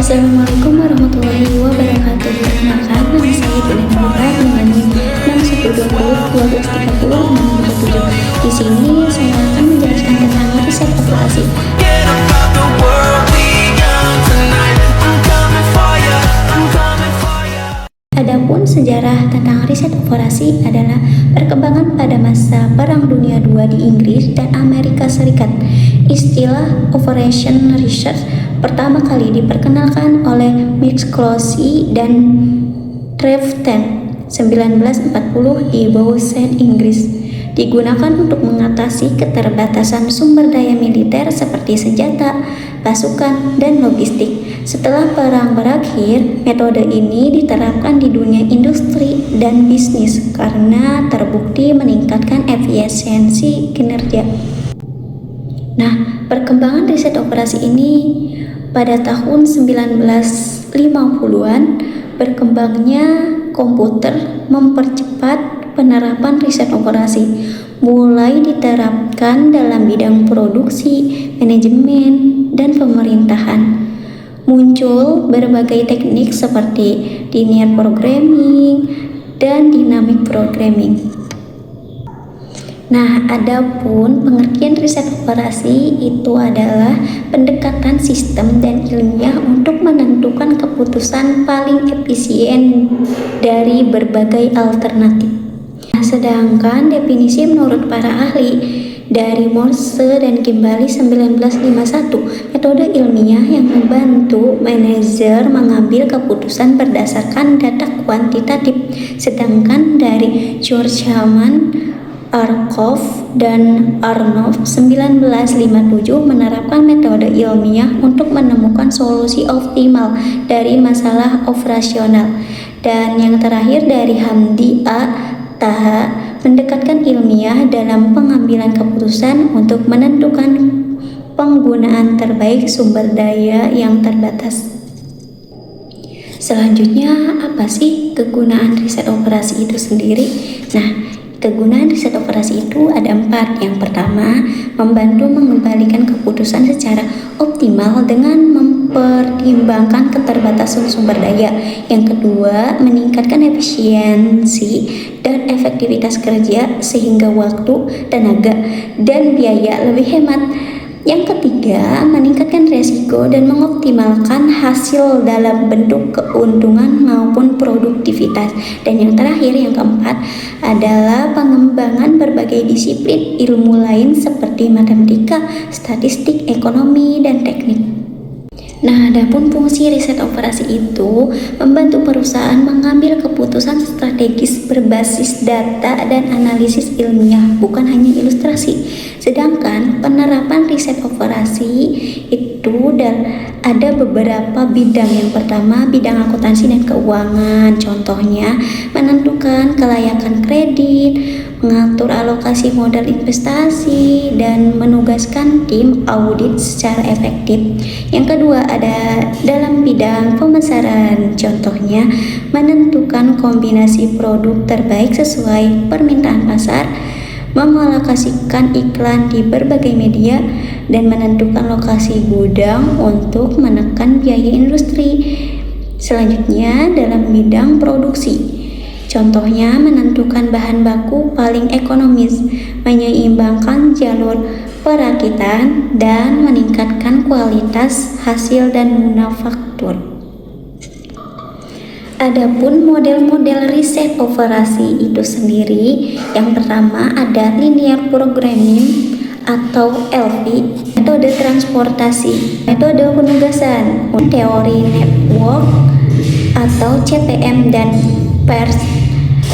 Assalamualaikum warahmatullahi wabarakatuh. Perkenalkan, nama saya Dina Nurah dengan NIM 6120 1230 637. Di sini saya akan menjelaskan tentang riset operasi. Adapun sejarah tentang riset operasi adalah perkembangan pada masa Perang Dunia II di Inggris dan Amerika Serikat. Istilah Operation Research pertama kali diperkenalkan oleh McCloskey dan Trefton 1940 di Bowes, Inggris. Digunakan untuk mengatasi keterbatasan sumber daya militer seperti senjata, pasukan, dan logistik. Setelah perang berakhir, metode ini diterapkan di dunia industri dan bisnis karena terbukti meningkatkan efisiensi kinerja. Nah, perkembangan riset operasi ini pada tahun 1950-an berkembangnya komputer mempercepat penerapan riset operasi, mulai diterapkan dalam bidang produksi, manajemen, dan pemerintahan. Muncul berbagai teknik seperti linear programming dan dynamic programming. Nah, adapun pengertian riset operasi itu adalah pendekatan sistem dan ilmiah untuk menentukan keputusan paling efisien dari berbagai alternatif. Nah, sedangkan definisi menurut para ahli dari Morse dan Kimball 1951, metode ilmiah yang membantu manajer mengambil keputusan berdasarkan data kuantitatif. Sedangkan dari George Hamann, Arkoff, dan Arnold 1957 menerapkan metode ilmiah untuk menemukan solusi optimal dari masalah operasional. Dan yang terakhir dari Hamdi A. Taha mendekatkan ilmiah dalam pengambilan keputusan untuk menentukan penggunaan terbaik sumber daya yang terbatas. Selanjutnya, apa sih kegunaan riset operasi itu sendiri? Nah, kegunaan riset operasi itu ada 4. Yang pertama, membantu mengembalikan keputusan secara optimal dengan mempertimbangkan keterbatasan sumber daya. Yang kedua, meningkatkan efisiensi dan efektivitas kerja sehingga waktu, tenaga, dan biaya lebih hemat. Yang ketiga, meningkatkan resiko dan mengoptimalkan hasil dalam bentuk keuntungan maupun produktivitas. Dan yang terakhir, yang keempat, adalah pengembangan berbagai disiplin ilmu lain seperti matematika, statistik, ekonomi, dan teknik. Nah, adapun fungsi riset operasi itu membantu perusahaan mengambil keputusan strategis berbasis data dan analisis ilmiah, bukan hanya ilustrasi. Sedangkan penerapan riset operasi itu ada beberapa bidang. Yang pertama, bidang akuntansi dan keuangan. Contohnya, menentukan kelayakan kredit, mengatur alokasi modal investasi, dan menugaskan tim audit secara efektif. Yang kedua, ada dalam bidang pemasaran. Contohnya, menentukan kombinasi produk terbaik sesuai permintaan pasar, mengalokasikan iklan di berbagai media, dan menentukan lokasi gudang untuk menekan biaya industri. Selanjutnya, dalam bidang produksi. Contohnya, menentukan bahan baku paling ekonomis, menyeimbangkan jalur perakitan, dan meningkatkan kualitas hasil dan manufaktur. Adapun model-model riset operasi itu sendiri, yang pertama ada linear programming atau LP, metode transportasi, metode penugasan, teori network atau CTM, dan pers.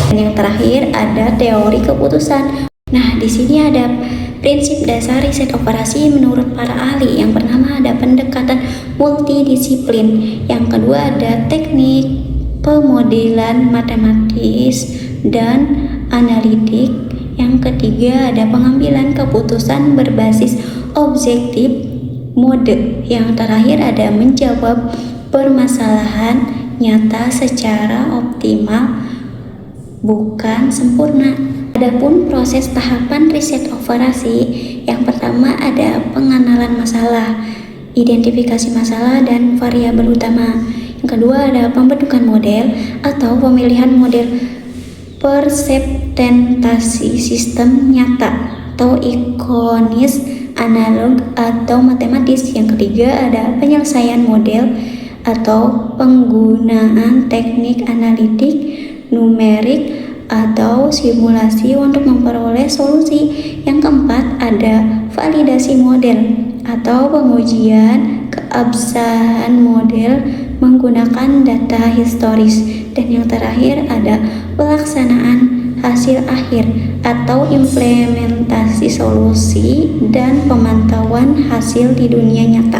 Dan yang terakhir ada teori keputusan. Nah, di sini ada prinsip dasar riset operasi menurut para ahli. Yang pertama ada pendekatan multidisiplin. Yang kedua ada teknik pemodelan matematis dan analitik. Yang ketiga ada pengambilan keputusan berbasis objektif mode. Yang terakhir ada menjawab permasalahan nyata secara optimal, bukan sempurna. Adapun proses tahapan riset operasi, yang pertama ada pengenalan masalah, identifikasi masalah dan variabel utama. Yang kedua ada pembentukan model atau pemilihan model perseptentasi sistem nyata atau ikonis, analog atau matematis. Yang ketiga ada penyelesaian model atau penggunaan teknik analitik, numerik atau simulasi untuk memperoleh solusi. Yang keempat ada validasi model atau pengujian keabsahan model menggunakan data historis. Dan yang terakhir ada pelaksanaan hasil akhir atau implementasi solusi dan pemantauan hasil di dunia nyata.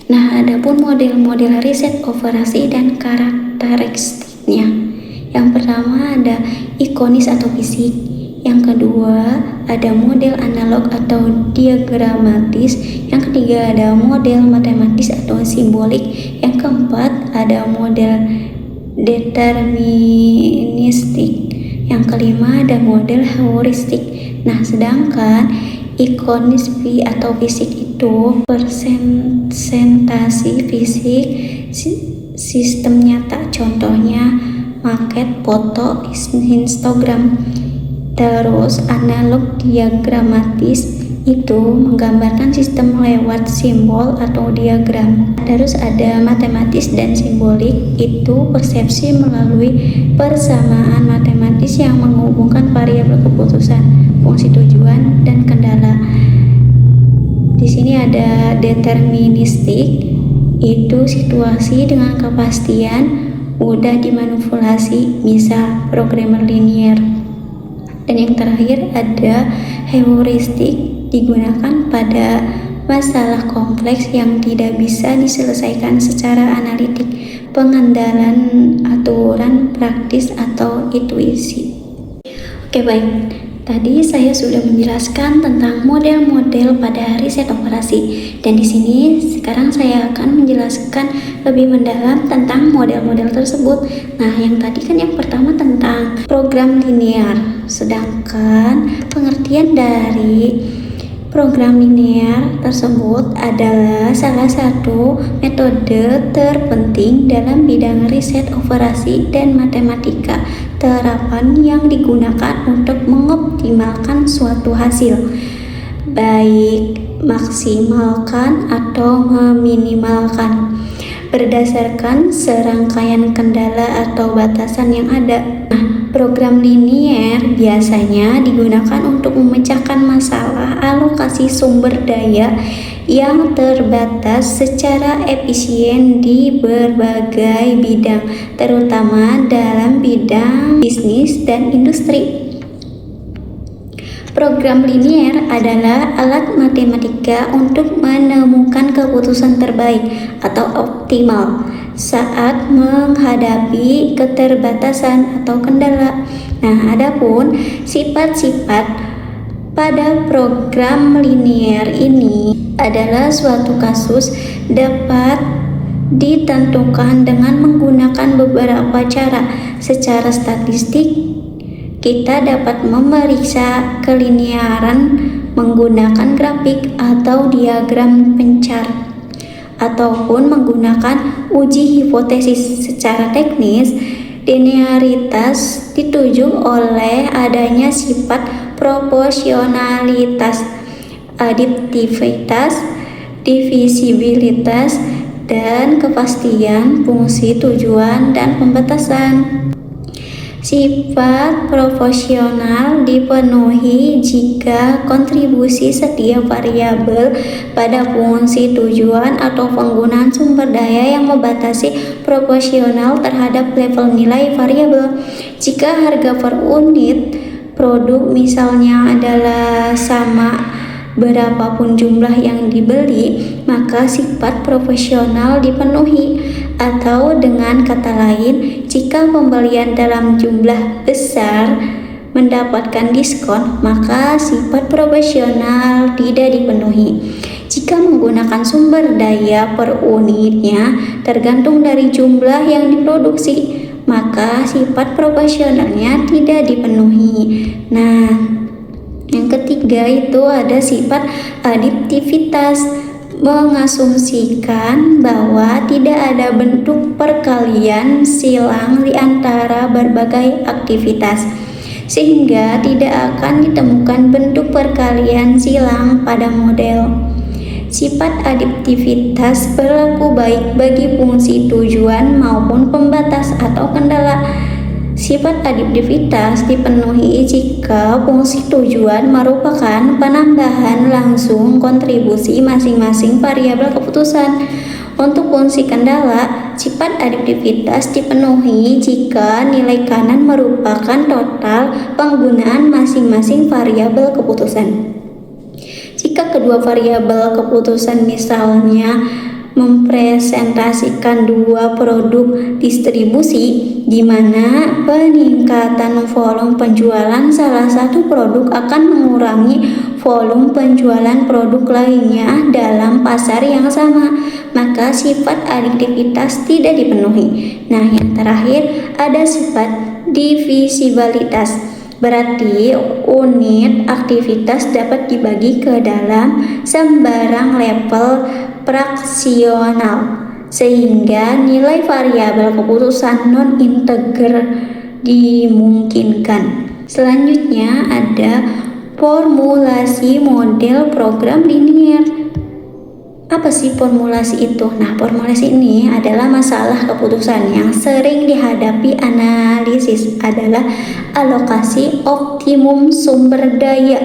Nah, adapun model-model riset operasi dan karakteristiknya. Yang pertama ada ikonis atau fisik. Yang kedua ada model analog atau diagramatis. Yang ketiga ada model matematis atau simbolik. Yang keempat ada model deterministik. Yang kelima ada model heuristik. Nah, sedangkan ikonis atau fisik itu presentasi fisik sistem nyata, contohnya maket, foto, histogram. Terus analog diagramatis itu menggambarkan sistem lewat simbol atau diagram. Terus ada matematis dan simbolik, itu persepsi melalui persamaan matematis yang menghubungkan variabel keputusan, fungsi tujuan, dan kendala. Di sini ada deterministik, itu situasi dengan kepastian mudah dimanipulasi, misal programmer linear. Dan yang terakhir ada heuristik, digunakan pada masalah kompleks yang tidak bisa diselesaikan secara analitik, pengandalan aturan praktis atau intuisi. Oke, baik. Tadi saya sudah menjelaskan tentang model-model pada riset operasi, dan di sini sekarang saya akan menjelaskan lebih mendalam tentang model-model tersebut. Nah, yang tadi kan yang pertama tentang program linear, sedangkan pengertian dari program linear tersebut adalah salah satu metode terpenting dalam bidang riset operasi dan matematika, terapan yang digunakan untuk mengoptimalkan suatu hasil, baik maksimalkan atau meminimalkan, berdasarkan serangkaian kendala atau batasan yang ada. Nah, program linear biasanya digunakan untuk memecahkan masalah alokasi sumber daya yang terbatas secara efisien di berbagai bidang, terutama dalam bidang bisnis dan industri. Program linear adalah alat matematika untuk menemukan keputusan terbaik atau optimal saat menghadapi keterbatasan atau kendala. Nah, adapun sifat-sifat pada program linear ini adalah suatu kasus dapat ditentukan dengan menggunakan beberapa cara. Secara statistik, kita dapat memeriksa kelinearan menggunakan grafik atau diagram pencar, ataupun menggunakan uji hipotesis. Secara teknis, linearitas dituju oleh adanya sifat proporsionalitas, aditivitas, divisibilitas, dan kepastian fungsi tujuan dan pembatasan. Sifat proporsional dipenuhi jika kontribusi setiap variabel pada fungsi tujuan atau penggunaan sumber daya yang membatasi proporsional terhadap level nilai variabel. Jika harga per unit produk misalnya adalah sama berapapun jumlah yang dibeli, maka sifat proporsional dipenuhi. Atau dengan kata lain, jika pembelian dalam jumlah besar mendapatkan diskon, maka sifat proporsional tidak dipenuhi. Jika menggunakan sumber daya per unitnya tergantung dari jumlah yang diproduksi, maka sifat proporsionalnya tidak dipenuhi. Nah, yang ketiga itu ada sifat aditivitas. mengasumsikan bahwa tidak ada bentuk perkalian silang di antara berbagai aktivitas, sehingga tidak akan ditemukan bentuk perkalian silang pada model. Sifat adiktivitas berlaku baik bagi fungsi tujuan maupun pembatas atau kendala. Sifat adiktivitas dipenuhi jika fungsi tujuan merupakan penambahan langsung kontribusi masing-masing variabel keputusan. Untuk fungsi kendala, sifat adiktivitas dipenuhi jika nilai kanan merupakan total penggunaan masing-masing variabel keputusan. Jika kedua variabel keputusan misalnya mempresentasikan dua produk distribusi di mana peningkatan volume penjualan salah satu produk akan mengurangi volume penjualan produk lainnya dalam pasar yang sama, maka sifat adiktivitas tidak dipenuhi. Nah, yang terakhir ada sifat divisibilitas. Berarti unit aktivitas dapat dibagi ke dalam sembarang level fraksional sehingga nilai variabel keputusan non-integer dimungkinkan. Selanjutnya ada formulasi model program linier. Apa sih formulasi itu? Nah, formulasi ini adalah masalah keputusan yang sering dihadapi analisis adalah alokasi optimum sumber daya.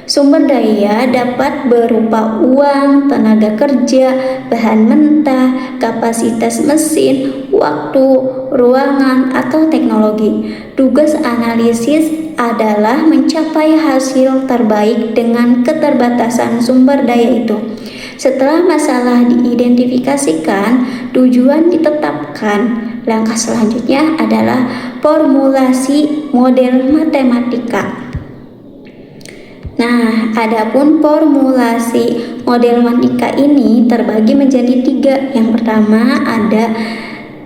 Sumber daya dapat berupa uang, tenaga kerja, bahan mentah, kapasitas mesin, waktu, ruangan, atau teknologi. Tugas analisis adalah mencapai hasil terbaik dengan keterbatasan sumber daya itu. Setelah masalah diidentifikasikan, tujuan ditetapkan. Langkah selanjutnya adalah formulasi model matematika. Nah, adapun formulasi model matematika ini terbagi menjadi 3. Yang pertama ada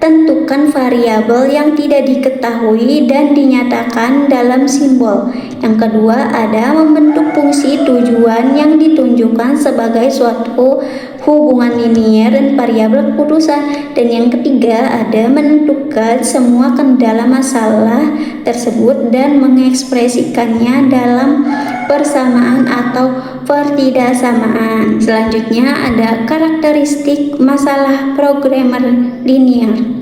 tentukan variabel yang tidak diketahui dan dinyatakan dalam simbol. Yang kedua ada membentuk fungsi tujuan yang ditunjukkan sebagai suatu hubungan linier dan variabel keputusan. Dan yang ketiga ada menentukan semua kendala masalah tersebut dan mengekspresikannya dalam persamaan atau pertidaksamaan. Selanjutnya ada karakteristik masalah programmer linier.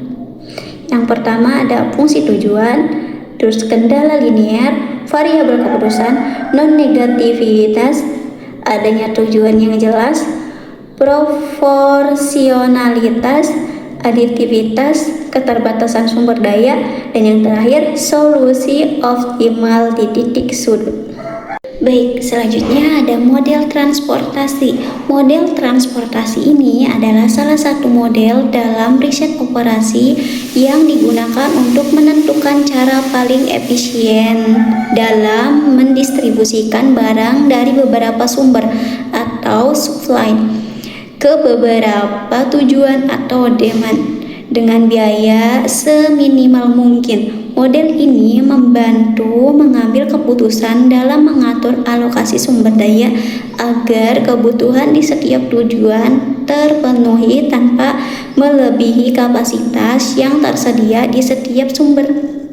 Yang pertama ada fungsi tujuan, terus kendala linier, variabel keputusan, non-negativitas, adanya tujuan yang jelas, proporsionalitas, aditivitas, keterbatasan sumber daya, dan yang terakhir solusi optimal di titik sudut. Baik, selanjutnya ada model transportasi. Model transportasi ini adalah salah satu model dalam riset operasi yang digunakan untuk menentukan cara paling efisien dalam mendistribusikan barang dari beberapa sumber atau supply ke beberapa tujuan atau demand dengan biaya seminimal mungkin. Model ini membantu mengambil keputusan dalam mengatur alokasi sumber daya agar kebutuhan di setiap tujuan terpenuhi tanpa melebihi kapasitas yang tersedia di setiap sumber.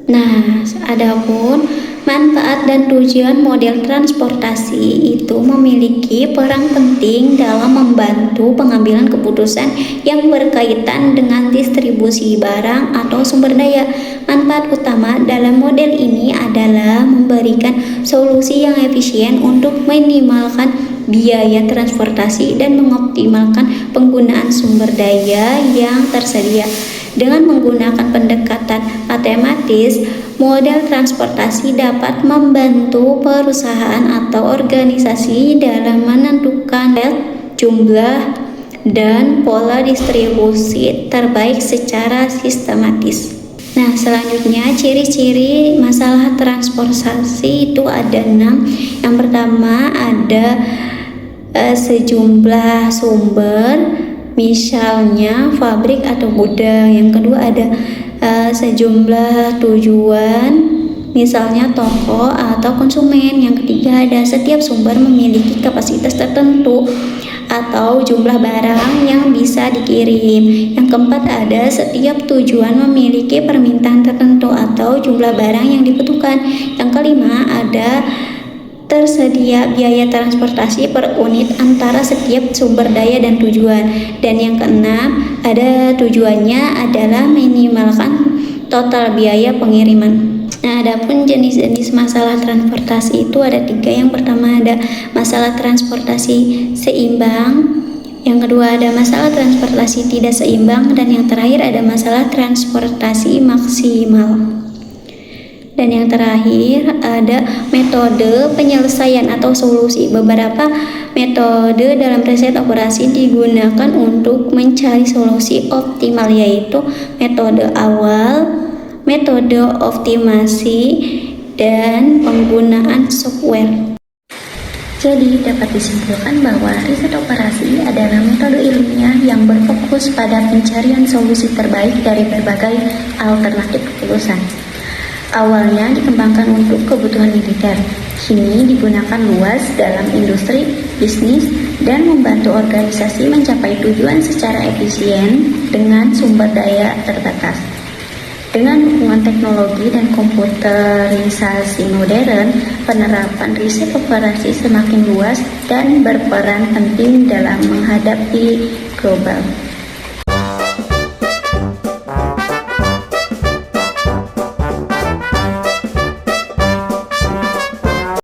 Nah, adapun manfaat dan tujuan model transportasi itu memiliki peran penting dalam membantu pengambilan keputusan yang berkaitan dengan distribusi barang atau sumber daya. Manfaat utama dalam model ini adalah memberikan solusi yang efisien untuk meminimalkan biaya transportasi dan mengoptimalkan penggunaan sumber daya yang tersedia. Dengan menggunakan pendekatan matematis, model transportasi dapat membantu perusahaan atau organisasi dalam menentukan jumlah dan pola distribusi terbaik secara sistematis. Nah, selanjutnya ciri-ciri masalah transportasi itu ada 6. Yang pertama ada sejumlah sumber, misalnya pabrik atau gudang. Yang kedua ada sejumlah tujuan, misalnya toko atau konsumen. Yang ketiga ada setiap sumber memiliki kapasitas tertentu atau jumlah barang yang bisa dikirim. Yang keempat ada setiap tujuan memiliki permintaan tertentu atau jumlah barang yang dibutuhkan. Yang kelima ada tersedia biaya transportasi per unit antara setiap sumber daya dan tujuan. Dan yang keenam, ada tujuannya adalah minimalkan total biaya pengiriman. Nah, adapun jenis-jenis masalah transportasi itu ada 3. Yang pertama ada masalah transportasi seimbang, yang kedua ada masalah transportasi tidak seimbang, dan yang terakhir ada masalah transportasi maksimal. Dan yang terakhir ada metode penyelesaian atau solusi. Beberapa metode dalam riset operasi digunakan untuk mencari solusi optimal, yaitu metode awal, metode optimasi, dan penggunaan software. Jadi dapat disimpulkan bahwa riset operasi adalah metode ilmiah yang berfokus pada pencarian solusi terbaik dari berbagai alternatif keputusan. Awalnya dikembangkan untuk kebutuhan militer, kini digunakan luas dalam industri, bisnis, dan membantu organisasi mencapai tujuan secara efisien dengan sumber daya terbatas. Dengan dukungan teknologi dan komputerisasi modern, penerapan riset operasi semakin luas dan berperan penting dalam menghadapi global.